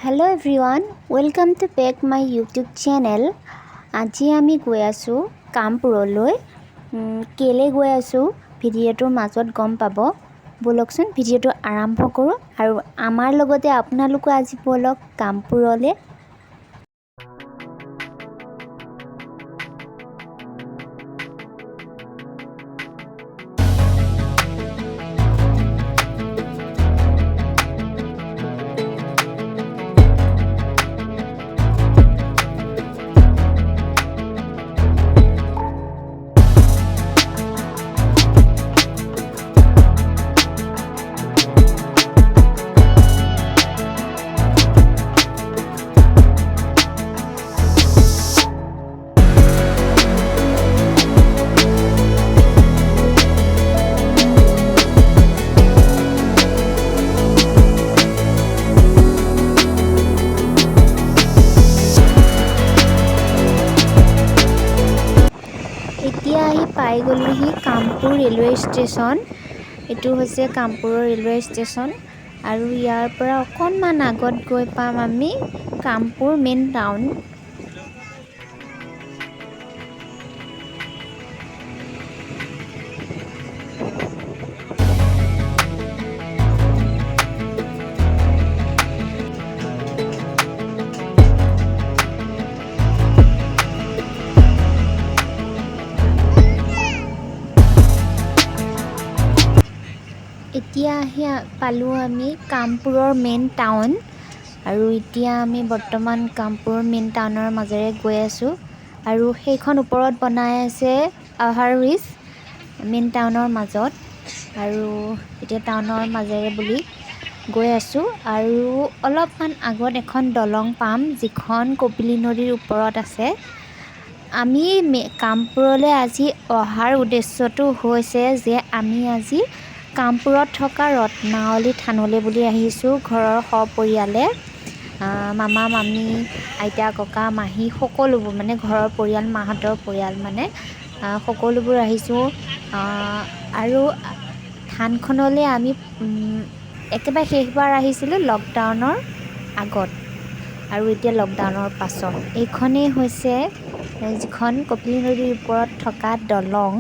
Hello everyone, welcome to back my YouTube channel. আজি আমি গৈ আছো কামপুৰলৈ। কেলে গৈ আছো ভিডিঅ'টোৰ মাজত গম পাব। বলকচোন ভিডিঅ'টো আৰম্ভ কৰো আৰু আমাৰ লগতে আপোনালোকো আজি বলক কামপুৰলৈ। এতিয়া আহি পাই গ'লোহি কামপুৰ ৰেলৱে ষ্টেচন। এইটো হৈছে কামপুৰৰ ৰেলৱে ষ্টেচন আৰু ইয়াৰ পৰা অকণমান আগত গৈ পাম আমি কামপুৰ মেইন টাউন। এতিয়া আহি পালোঁ আমি কামপুৰৰ মেইন টাউন আৰু এতিয়া আমি বৰ্তমান কামপুৰৰ মেইন টাউনৰ মাজেৰে গৈ আছোঁ আৰু সেইখন ওপৰত বনাই আছে অভাৰ ব্ৰিজ মেইন টাউনৰ মাজত আৰু এতিয়া টাউনৰ মাজেৰে বুলি গৈ আছোঁ আৰু অলপমান আগত এখন দলং পাম যিখন কপিলী নদীৰ ওপৰত আছে। আমি কামপুৰলৈ আজি অহাৰ উদ্দেশ্যটো হৈছে যে আমি আজি কামপুৰত থকা ৰত্নাৱলী থানলৈ বুলি আহিছোঁ ঘৰৰ সপৰিয়ালে। মামা মামী আইতা ককা মাহী সকলোবোৰ মানে ঘৰৰ পৰিয়াল মাহঁতৰ পৰিয়াল মানে সকলোবোৰ আহিছোঁ আৰু থানখনলৈ আমি একেবাৰে শেষবাৰ আহিছিলোঁ লকডাউনৰ আগত আৰু এতিয়া লকডাউনৰ পাছত। এইখনেই হৈছে যিখন কপিলী নদীৰ ওপৰত থকা দলং।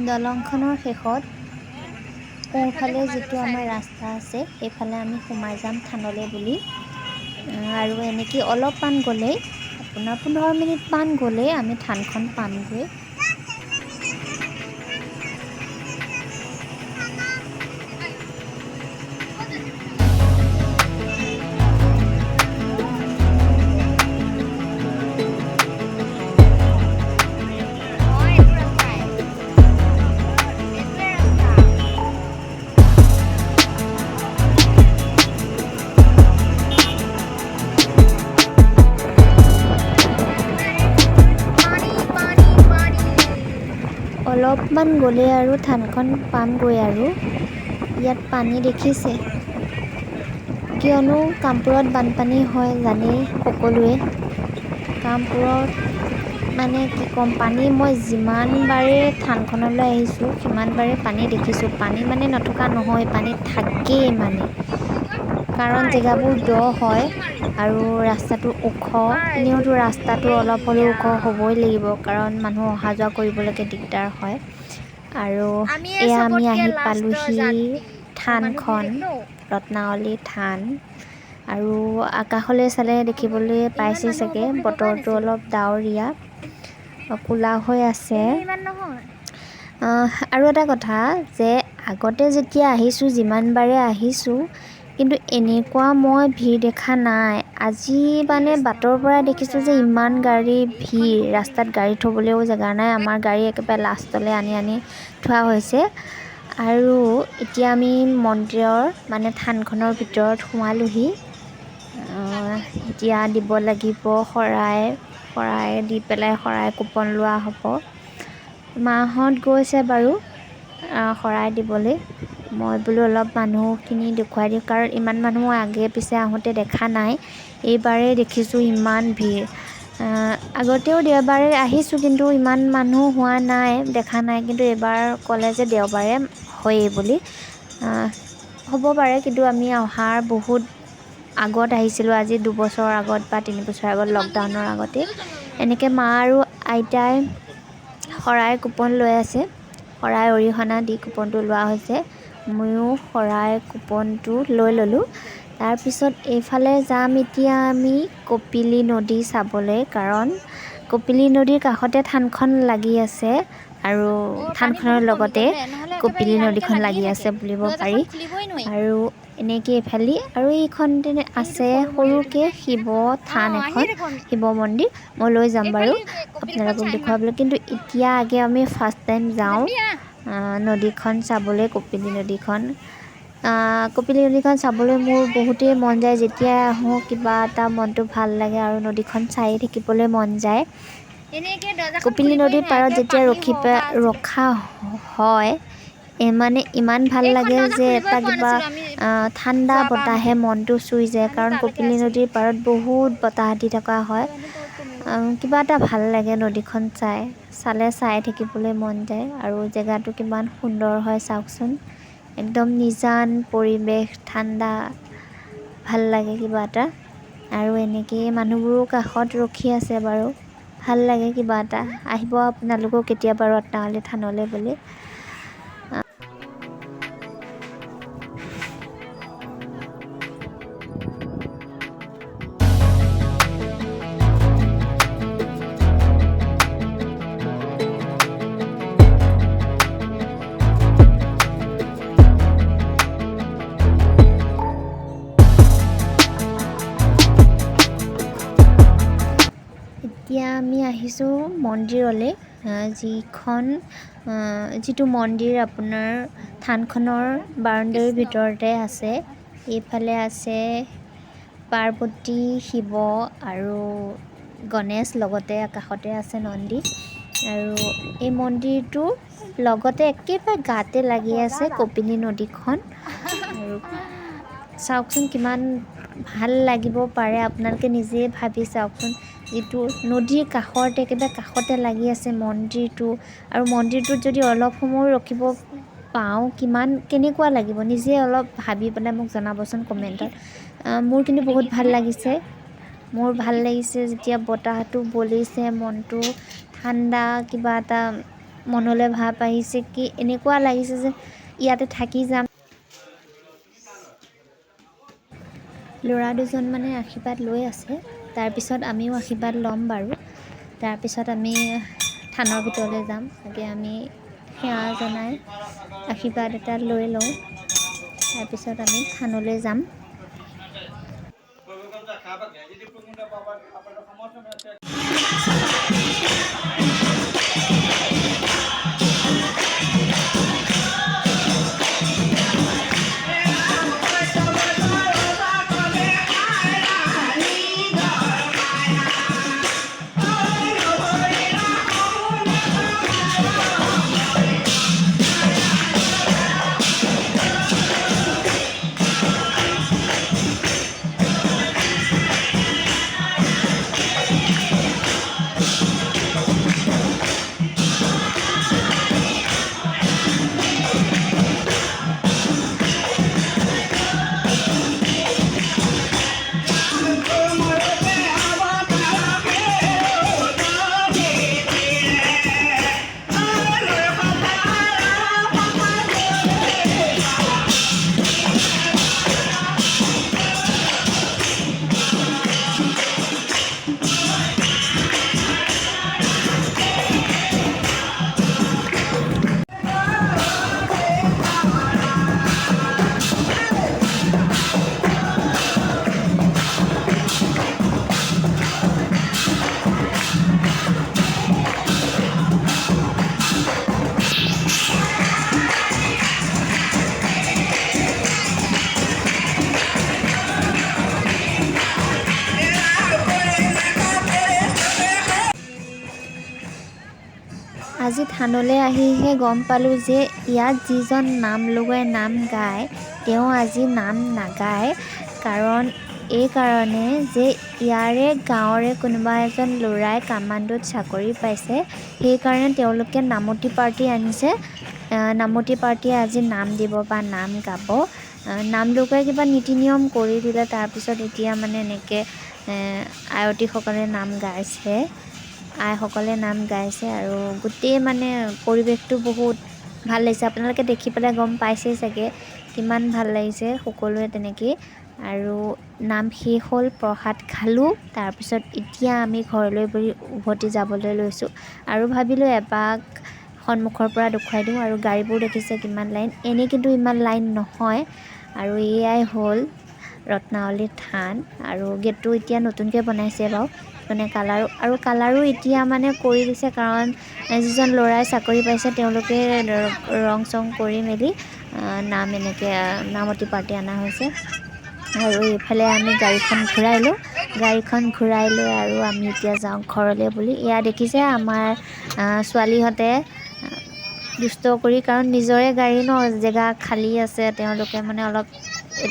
দলংখনৰ শেষত সোঁফালে যিটো আমাৰ ৰাস্তা আছে সেইফালে আমি সোমাই যাম থানলৈ বুলি আৰু এনেকৈ অলপমান গ'লেই আপোনাৰ 15 মিনিটমান গ'লেই আমি থানখন পামগৈ। অলপমান গ'লে আৰু থানখন পামগৈ আৰু ইয়াত পানী দেখিছে কিয়নো কামপুৰত বানপানী হয় জানেই সকলোৱে। কামপুৰত মানে কি ক'ম পানী মই যিমানবাৰে থানখনলৈ আহিছোঁ সিমানবাৰে পানী দেখিছোঁ। পানী মানে নথকা নহয়, পানী থাকেই মানে কাৰণ জেগাবোৰ দ হয় আৰু ৰাস্তাটো ওখ। এনেওতো ৰাস্তাটো অলপ হ'লেও ওখ হ'বই লাগিব কাৰণ মানুহ অহা যোৱা কৰিবলৈকে দিগদাৰ হয় আৰু এয়া আমি আহি পালোহি থানখন ৰত্নাৱলী থান আৰু আকাশলৈ চালে দেখিবলৈ পাইছে চাগে বতৰটো অলপ ডাৱৰীয়া ক'লা হৈ আছে। আৰু এটা কথা যে আগতে যেতিয়া আহিছোঁ যিমানবাৰে আহিছোঁ কিন্তু এনেকুৱা মই ভিৰ দেখা নাই। আজি মানে বাটৰ পৰা দেখিছোঁ যে ইমান গাড়ী ভিৰ, ৰাস্তাত গাড়ী থ'বলৈও জেগা নাই। আমাৰ গাড়ী একেবাৰে লাষ্টলৈ আনি থোৱা হৈছে আৰু এতিয়া আমি মন্দিৰৰ মানে থানখনৰ ভিতৰত সোমালোহি। এতিয়া দিব লাগিব শৰাই দি পেলাই শৰাই কুপন লোৱা হ'ব। মাহঁত গৈছে বাৰু শৰাই দিবলৈ। মই বোলো অলপ মানুহখিনি দেখুৱাই দিওঁ, কাৰণ ইমান মানুহ আগে পিছে আহোঁতে দেখা নাই, এইবাৰেই দেখিছোঁ ইমান ভিৰ। আগতেও দেওবাৰে আহিছোঁ কিন্তু ইমান মানুহ হোৱা নাই, দেখা নাই, কিন্তু এইবাৰ ক'লে যে দেওবাৰে হয়েই বুলি। হ'ব পাৰে, কিন্তু আমি অহাৰ বহুত আগত আহিছিলোঁ, আজি 2 বছৰ আগত বা 3 বছৰ আগত, লকডাউনৰ আগতে। এনেকৈ মা আৰু আইতাই শৰাই কুপন লৈ আছে, শৰাই অৰিহণা দি কুপনটো লোৱা হৈছে। ময়ো শৰাই কুপনটো লৈ ল'লোঁ। তাৰপিছত এইফালে যাম এতিয়া আমি কপিলী নদী চাবলৈ, কাৰণ কপিলী নদীৰ কাষতে থানখন লাগি আছে, আৰু থানখনৰ লগতে কপিলী নদীখন লাগি আছে বুলিব পাৰি। আৰু এনেকৈ এইফালে আৰু এইখন আছে সৰুকৈ শিৱ থান এখন, শিৱ মন্দিৰ। মই লৈ যাম বাৰু আপোনালোকক দেখুৱাবলৈ, কিন্তু এতিয়া আগে আমি ফাৰ্ষ্ট টাইম যাওঁ নদীখন চাবলৈ, কপিলী নদীখন। কপিলী নদীখন চাবলৈ মোৰ বহুতেই মন যায়, যেতিয়াই আহোঁ কিবা এটা মনটো ভাল লাগে আৰু নদীখন চাই থাকিবলৈ মন যায়। কপিলী নদীৰ পাৰত যেতিয়া ৰখা হয়, মানে ইমান ভাল লাগে যে এটা কিবা ঠাণ্ডা বতাহে মনটো চুই যায়, কাৰণ কপিলী নদীৰ পাৰত বহুত বতাহ দি থকা হয়। কিবা এটা ভাল লাগে নদীখন চাই থাকিবলৈ মন যায়। আৰু জেগাটো কিমান সুন্দৰ হয় চাওকচোন, একদম নিজান পৰিৱেশ, ঠাণ্ডা, ভাল লাগে কিবা এটা। আৰু এনেকেই মানুহবোৰো কাষত ৰখি আছে বাৰু, ভাল লাগে কিবা এটা। আহিব আপোনালোকেও কেতিয়াবা ৰত্নাৱলী থানলৈ বুলি। এতিয়া আমি আহিছোঁ মন্দিৰলৈ, যিটো মন্দিৰ আপোনাৰ থানখনৰ বাউণ্ডেৰীৰ ভিতৰতে আছে। এইফালে আছে পাৰ্বতী, শিৱ আৰু গণেশ, লগতে কাষতে আছে নন্দী। আৰু এই মন্দিৰটোৰ লগতে একেবাৰে গাতে লাগি আছে কপিলী নদীখন। আৰু চাওকচোন কিমান ভাল লাগিব পাৰে, আপোনালোকে নিজে ভাবি চাওকচোন, যিটো নদীৰ কাষতে, একেবাৰে কাষতে লাগি আছে মন্দিৰটো। আৰু মন্দিৰটোত যদি অলপ সময় ৰখিব পাওঁ, কেনেকুৱা লাগিব, নিজে অলপ ভাবি পেলাই মোক জনাবচোন কমেণ্টত। মোৰ কিন্তু বহুত ভাল লাগিছে। যেতিয়া বতাহটো বলিছে, মনটো ঠাণ্ডা, কিবা এটা মনলৈ ভাৱ আহিছে, কি এনেকুৱা লাগিছে যে ইয়াতে থাকি যাম। ল'ৰা দুজনমানে আশীৰ্বাদ লৈ আছে, তাৰপিছত আমিও আশীৰ্বাদ ল'ম বাৰু। তাৰপিছত আমি থানৰ ভিতৰলৈ যাম, আগে আমি সেৱা জনাই আশীৰ্বাদ এটা লৈ লওঁ, তাৰপিছত আমি থানলৈ যাম। আজি থানলৈ আহিহে গম পালোঁ যে ইয়াত যিজন নাম লগুৱাই নাম গায় তেওঁ আজি নাম নাগায়। কাৰণ এই কাৰণে যে ইয়াৰে গাঁৱৰে কোনোবা এজন ল'ৰাই কামাণ্ডোত চাকৰি পাইছে, সেইকাৰণে তেওঁলোকে নামতি পাৰ্টি আনিছে। নামতি পাৰ্টীয়ে আজি নাম দিব বা নাম গাব। নাম লগুৱাই কিবা নীতি নিয়ম কৰি দিলে, তাৰপিছত এতিয়া মানে এনেকৈ আয়তীসকলে নাম গাইছে, আইসকলে নাম গাইছে আৰু গোটেই মানে পৰিৱেশটো বহুত ভাল লাগিছে। আপোনালোকে দেখি পেলাই গম পাইছেই চাগে কিমান ভাল লাগিছে সকলোৱে তেনেকেই। আৰু নাম শেষ হ'ল, প্ৰসাদ খালোঁ, তাৰপিছত এতিয়া আমি ঘৰলৈ উভতি যাবলৈ লৈছোঁ। আৰু ভাবিলোঁ এপাক সন্মুখৰ পৰা দেখুৱাই দিওঁ। আৰু গাড়ীবোৰ দেখিছে কিমান লাইন, এনেই কিন্তু ইমান লাইন নহয়। আৰু এয়াই হ'ল ৰত্নাৱলী থান। আৰু গেটটো এতিয়া নতুনকৈ বনাইছে বাৰু, মানে কালাৰো এতিয়া মানে কৰি দিছে, কাৰণ যিজন ল'ৰাই চাকৰি পাইছে তেওঁলোকে ৰং চং কৰি মেলি নাম এনেকৈ নামতি পাৰ্টি অনা হৈছে। আৰু এইফালে আমি গাড়ীখন ঘূৰাই লৈ আৰু আমি এতিয়া যাওঁ ঘৰলৈ বুলি। এয়া দেখিছে আমাৰ ছোৱালীহঁতে দুষ্ট কৰি, কাৰণ নিজৰে গাড়ী ন, জেগা খালী আছে, তেওঁলোকে মানে অলপ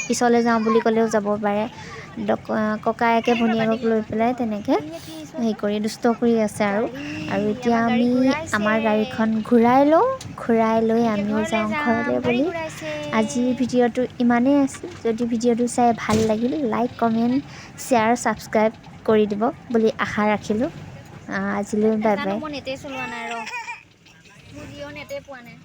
পিছলৈ যাওঁ বুলি ক'লেও যাব পাৰে। ককায়েকে ভনীয়েকক লৈ পেলাই তেনেকৈ হেৰি কৰি দুষ্ট কৰি আছে। আৰু এতিয়া আমি আমাৰ গাড়ীখন ঘূৰাই লৈ আমিও যাওঁ ঘৰলৈ বুলি। আজিৰ ভিডিঅ'টো ইমানেই আছিল। যদি ভিডিঅ'টো চাই ভাল লাগিল, লাইক কমেণ্ট শ্বেয়াৰ ছাবস্ক্ৰাইব কৰি দিব বুলি আশা ৰাখিলোঁ। আজিলৈ বাই বাই। মই নেটেই চলোৱা নাই, মোৰ জিঅ' নেটেই পোৱা নাই।